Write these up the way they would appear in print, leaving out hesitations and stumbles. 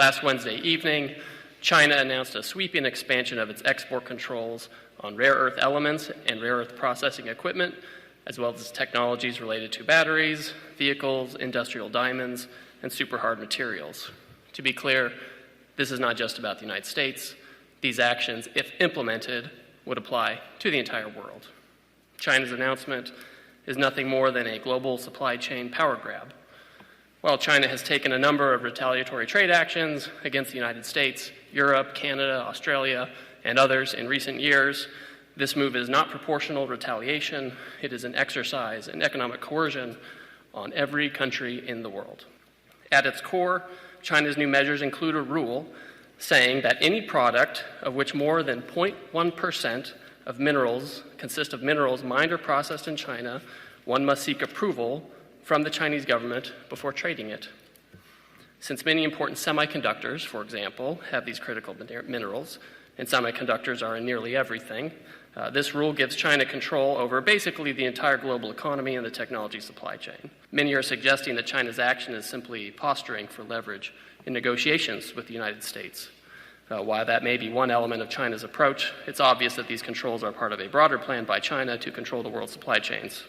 Last Wednesday evening, China announced a sweeping expansion of its export controls on rare earth elements and rare earth processing equipment, as well as technologies related to batteries, vehicles, industrial diamonds, and superhard materials. To be clear, this is not just about the United States. These actions, if implemented, would apply to the entire world. China's announcement is nothing more than a global supply chain power grab. While China has taken a number of retaliatory trade actions against the United States, Europe, Canada, Australia, and others in recent years, this move is not proportional retaliation. It is an exercise in economic coercion on every country in the world. At its core, China's new measures include a rule saying that any product of which more than 0.1% of minerals consist of minerals mined or processed in China, one must seek approval from the Chinese government before trading it. Since many important semiconductors, for example, have these critical minerals, and semiconductors are in nearly everything, this rule gives China control over basically the entire global economy and the technology supply chain. Many are suggesting that China's action is simply posturing for leverage in negotiations with the United States. While that may be one element of China's approach, it's obvious that these controls are part of a broader plan by China to control the world's supply chains.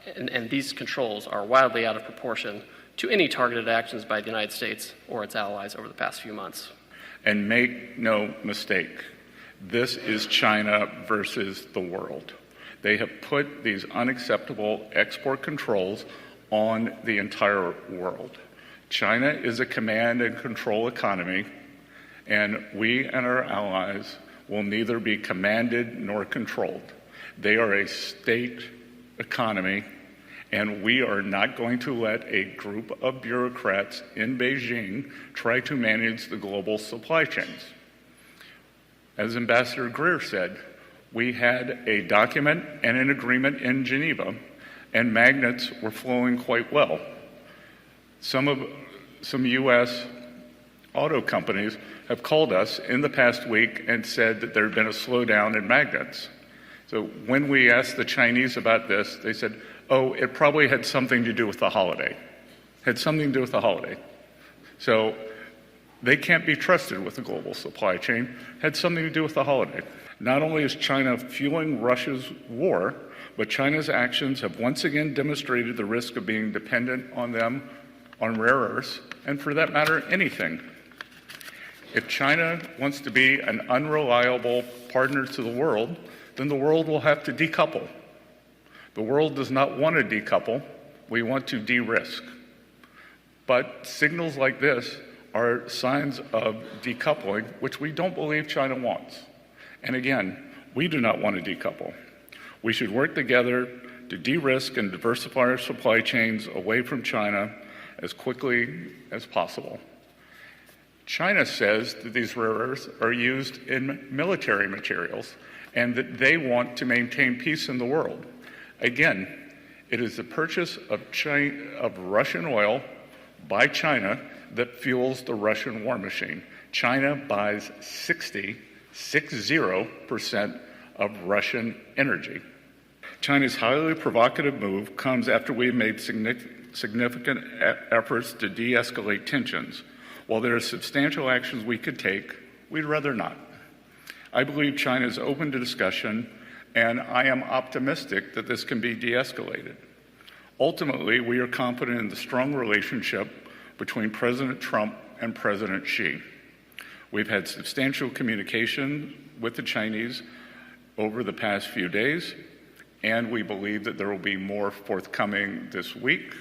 And these controls are wildly out of proportion to any targeted actions by the United States or its allies over the past few months. And make no mistake, this is China versus the world. They have put these unacceptable export controls on the entire world. China is a command and control economy, and we and our allies will neither be commanded nor controlled. They are a state economy, and we are not going to let a group of bureaucrats in Beijing try to manage the global supply chains. As Ambassador Greer said, we had a document and an agreement in Geneva, and magnets were flowing quite well. Some U.S. auto companies have called us in the past week and said that there had been a slowdown in magnets. So when we asked the Chinese about this, they said, oh, it probably had something to do with the holiday. Had something to do with the holiday. So they can't be trusted with the global supply chain. Had something to do with the holiday. Not only is China fueling Russia's war, but China's actions have once again demonstrated the risk of being dependent on them on rare earths, and for that matter, anything. If China wants to be an unreliable partner to the world, then the world will have to decouple. The world does not want to decouple. We want to de-risk. But signals like this are signs of decoupling, which we don't believe China wants. And again, we do not want to decouple. We should work together to de-risk and diversify our supply chains away from China as quickly as possible. China says that these rare earths are used in military materials and that they want to maintain peace in the world. Again, it is the purchase of Russian oil by China that fuels the Russian war machine. China buys 60% of Russian energy. China's highly provocative move comes after we've made significant efforts to de-escalate tensions. While there are substantial actions we could take, we'd rather not. I believe China is open to discussion, and I am optimistic that this can be de-escalated. Ultimately, we are confident in the strong relationship between President Trump and President Xi. We've had substantial communication with the Chinese over the past few days, and we believe that there will be more forthcoming this week